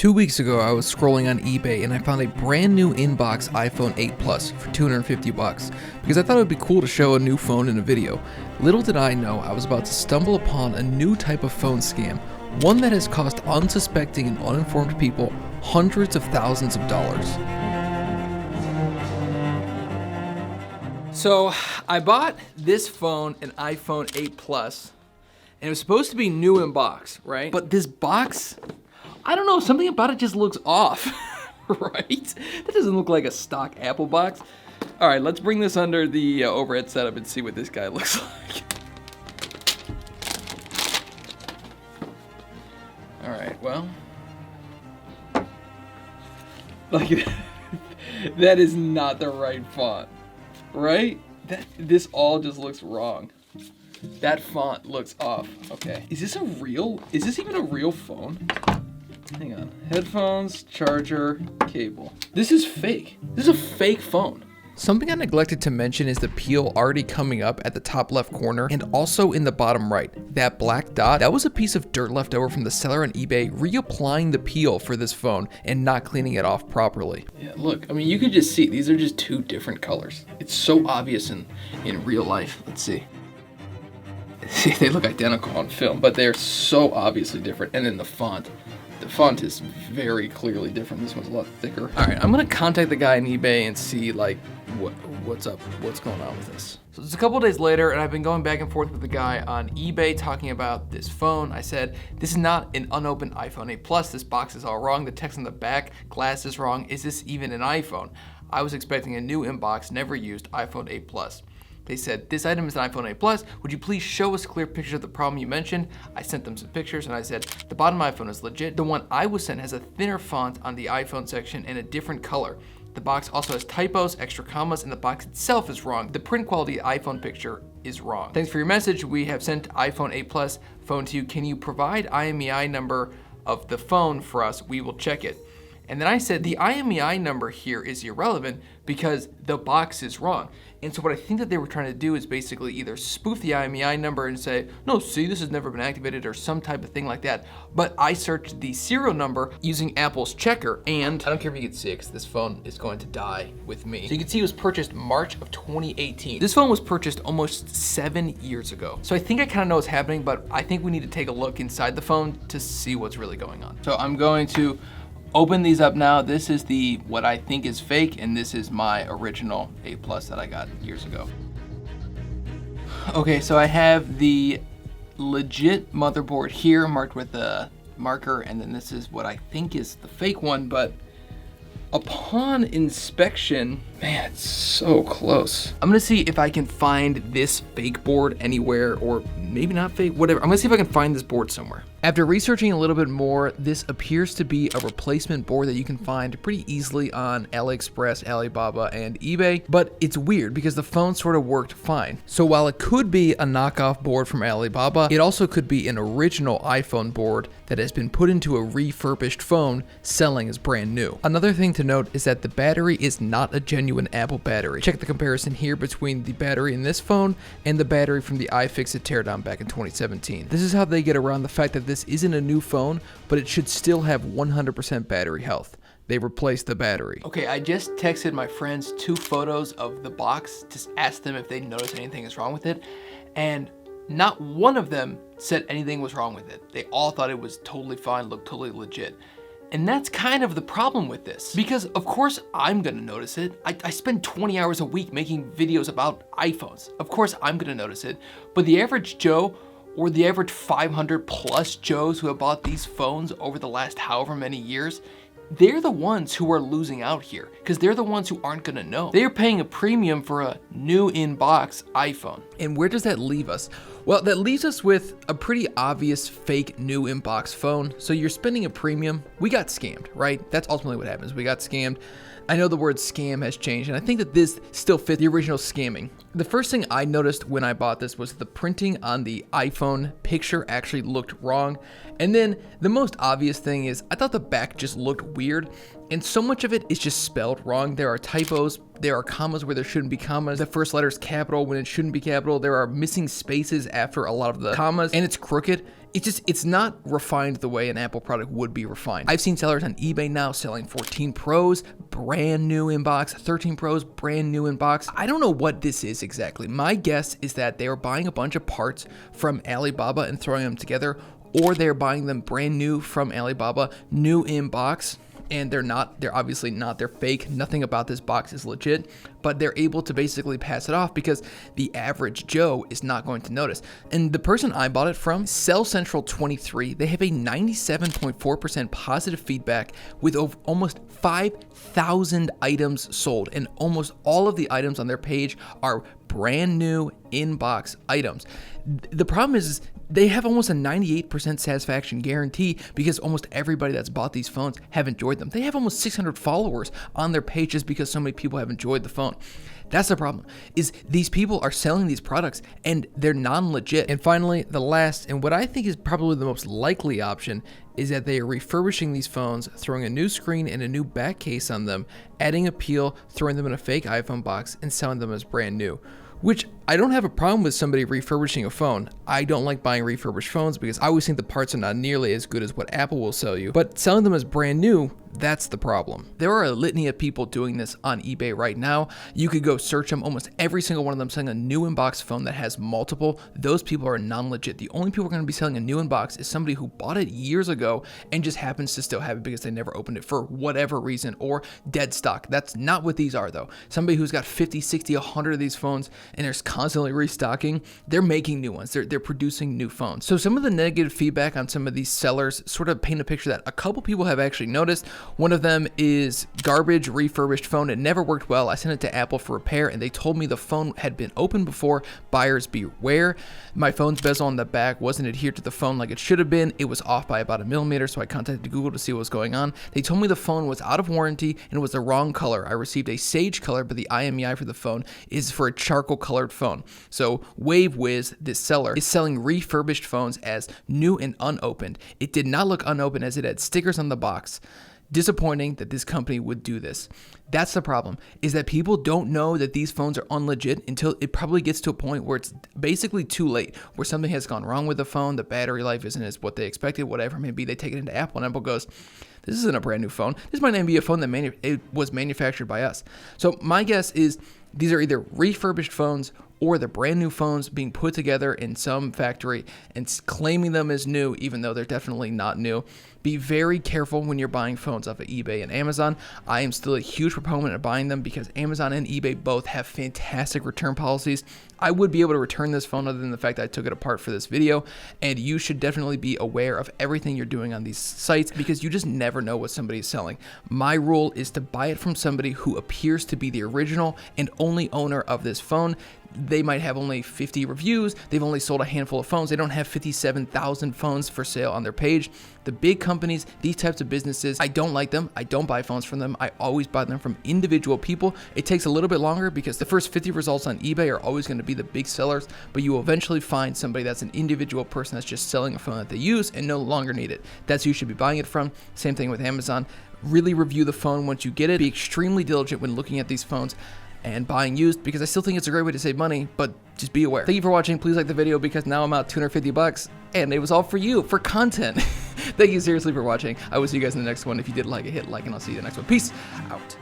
2 weeks ago, I was scrolling on eBay and I found a brand new inbox iPhone 8 Plus for $250 because I thought it would be cool to show a new phone in a video. Little did I know I was about to stumble upon a new type of phone scam, one that has cost unsuspecting and uninformed people hundreds of thousands of dollars. So I bought this phone, an iPhone 8 Plus, and it was supposed to be new in box, right? But this box, I don't know, something about it just looks off, right? That doesn't look like a stock Apple box. All right, let's bring this under the overhead setup and see what this guy looks like. All right, well, like that is not the right font, right? This all just looks wrong. That font looks off. Okay, is this even a real phone? Hang on, headphones, charger, cable. This is fake. This is a fake phone. Something I neglected to mention is the peel already coming up at the top left corner and also in the bottom right. That black dot, that was a piece of dirt left over from the seller on eBay reapplying the peel for this phone and not cleaning it off properly. Yeah, look, I mean, you can just see, these are just two different colors. It's so obvious in real life. Let's see. See, they look identical on film, but they're so obviously different. And then the font is very clearly different. This one's a lot thicker. All right, I'm gonna contact the guy on eBay and see like what's up, what's going on with this. So it's a couple days later and I've been going back and forth with the guy on eBay talking about this phone. I said, this is not an unopened iPhone 8 Plus. This box is all wrong. The text on the back glass is wrong. Is this even an iPhone? I was expecting a new inbox, never used iPhone 8 Plus. They said, this item is an iPhone 8 Plus. Would you please show us clear pictures of the problem you mentioned? I sent them some pictures and I said, the bottom iPhone is legit. The one I was sent has a thinner font on the iPhone section and a different color. The box also has typos, extra commas, and the box itself is wrong. The print quality of the iPhone picture is wrong. Thanks for your message. We have sent iPhone 8 Plus phone to you. Can you provide IMEI number of the phone for us? We will check it. And then I said, the IMEI number here is irrelevant because the box is wrong. And so what I think that they were trying to do is basically either spoof the IMEI number and say, no, see, this has never been activated or some type of thing like that. But I searched the serial number using Apple's checker, and I don't care if you can see it because this phone is going to die with me. So you can see it was purchased March of 2018. This phone was purchased almost 7 years ago. So I think I kind of know what's happening, but I think we need to take a look inside the phone to see what's really going on. So I'm going to open these up now. This is what I think is fake, and this is my original 8 Plus that I got years ago. Okay, so I have the legit motherboard here marked with a marker, and then this is what I think is the fake one, but upon inspection, man, it's so close. I'm gonna see if I can find this fake board anywhere, or maybe not fake, whatever. I'm gonna see if I can find this board somewhere. After researching a little bit more, this appears to be a replacement board that you can find pretty easily on AliExpress, Alibaba, and eBay, but it's weird because the phone sort of worked fine. So while it could be a knockoff board from Alibaba, it also could be an original iPhone board that has been put into a refurbished phone selling as brand new. Another thing to note is that the battery is not a genuine Apple battery. Check the comparison here between the battery in this phone and the battery from the iFixit teardown back in 2017. This is how they get around the fact that this isn't a new phone, but it should still have 100% battery health. They replaced the battery. Okay, I just texted my friends 2 photos of the box to ask them if they noticed anything is wrong with it, and not one of them said anything was wrong with it. They all thought it was totally fine, looked totally legit. And that's kind of the problem with this, because of course I'm gonna notice it. I spend 20 hours a week making videos about iPhones. Of course I'm gonna notice it, but the average Joe or the average 500 plus Joes who have bought these phones over the last however many years, they're the ones who are losing out here because they're the ones who aren't gonna know. They are paying a premium for a new in-box iPhone. And where does that leave us? Well, that leaves us with a pretty obvious fake new in-box phone. So you're spending a premium. We got scammed, right? That's ultimately what happens. We got scammed. I know the word scam has changed, and I think that this still fits the original scamming. The first thing I noticed when I bought this was the printing on the iPhone picture actually looked wrong, And then the most obvious thing is I thought the back just looked weird, and so much of it is just spelled wrong. There are typos, there are commas where there shouldn't be commas, the first letter is capital when it shouldn't be capital, there are missing spaces after a lot of the commas, and it's crooked. It's not refined the way an Apple product would be refined. I've seen sellers on eBay now selling 14 Pros, brand new in box, 13 Pros, brand new in box. I don't know what this is exactly. My guess is that they are buying a bunch of parts from Alibaba and throwing them together, or they're buying them brand new from Alibaba, new in box. And they're obviously not, they're fake. Nothing about this box is legit, but they're able to basically pass it off because the average Joe is not going to notice. And the person I bought it from, Sell Central 23, they have a 97.4% positive feedback with almost 5,000 items sold. And almost all of the items on their page are brand new in-box items. The problem is they have almost a 98% satisfaction guarantee because almost everybody that's bought these phones have enjoyed them. They have almost 600 followers on their page just because so many people have enjoyed the phone. That's the problem, is these people are selling these products and they're non-legit. And finally, the last, and what I think is probably the most likely option, is that they are refurbishing these phones, throwing a new screen and a new back case on them, adding a peel, throwing them in a fake iPhone box, and selling them as brand new. Which I don't have a problem with somebody refurbishing a phone. I don't like buying refurbished phones because I always think the parts are not nearly as good as what Apple will sell you. But selling them as brand new, that's the problem. There are a litany of people doing this on eBay right now. You could go search them. Almost every single one of them selling a new in-box phone that has multiple. Those people are non-legit. The only people who are going to be selling a new in-box is somebody who bought it years ago and just happens to still have it because they never opened it for whatever reason, or dead stock. That's not what these are though. Somebody who's got 50, 60, 100 of these phones and they're constantly restocking, they're making new ones. They're producing new phones. So some of the negative feedback on some of these sellers sort of paint a picture that a couple people have actually noticed. One of them is garbage refurbished phone. It never worked well. I sent it to Apple for repair and they told me the phone had been opened before. Buyers beware. My phone's bezel on the back wasn't adhered to the phone like it should have been. It was off by about 1 millimeter, so I contacted Google to see what was going on. They told me the phone was out of warranty and it was the wrong color. I received a sage color, but the IMEI for the phone is for a charcoal colored phone. So WaveWiz, this seller, is selling refurbished phones as new and unopened. It did not look unopened as it had stickers on the box. Disappointing that this company would do this. That's the problem, is that people don't know that these phones are unlegit until it probably gets to a point where it's basically too late, where something has gone wrong with the phone, the battery life isn't as what they expected, whatever. Maybe they take it into Apple and Apple goes, this isn't a brand new phone. This might not be a phone that it was manufactured by us. So my guess is these are either refurbished phones or the brand new phones being put together in some factory and claiming them as new, even though they're definitely not new. Be very careful when you're buying phones off of eBay and Amazon. I am still a huge proponent of buying them because Amazon and eBay both have fantastic return policies. I would be able to return this phone other than the fact that I took it apart for this video, and you should definitely be aware of everything you're doing on these sites because you just never know what somebody is selling. My rule is to buy it from somebody who appears to be the original and only owner of this phone. They might have only 50 reviews. They've only sold a handful of phones. They don't have 57,000 phones for sale on their page. The big companies, these types of businesses, I don't like them. I don't buy phones from them. I always buy them from individual people. It takes a little bit longer because the first 50 results on eBay are always going to be the big sellers, but you will eventually find somebody that's an individual person that's just selling a phone that they use and no longer need it. That's who you should be buying it from. Same thing with Amazon. Really review the phone once you get it. Be extremely diligent when looking at these phones and buying used, because I still think it's a great way to save money, but just be aware. Thank you for watching. Please like the video because now I'm out $250 and it was all for you, for content. Thank you seriously for watching. I will see you guys in the next one. If you did like it, hit like, and I'll see you in the next one. Peace out.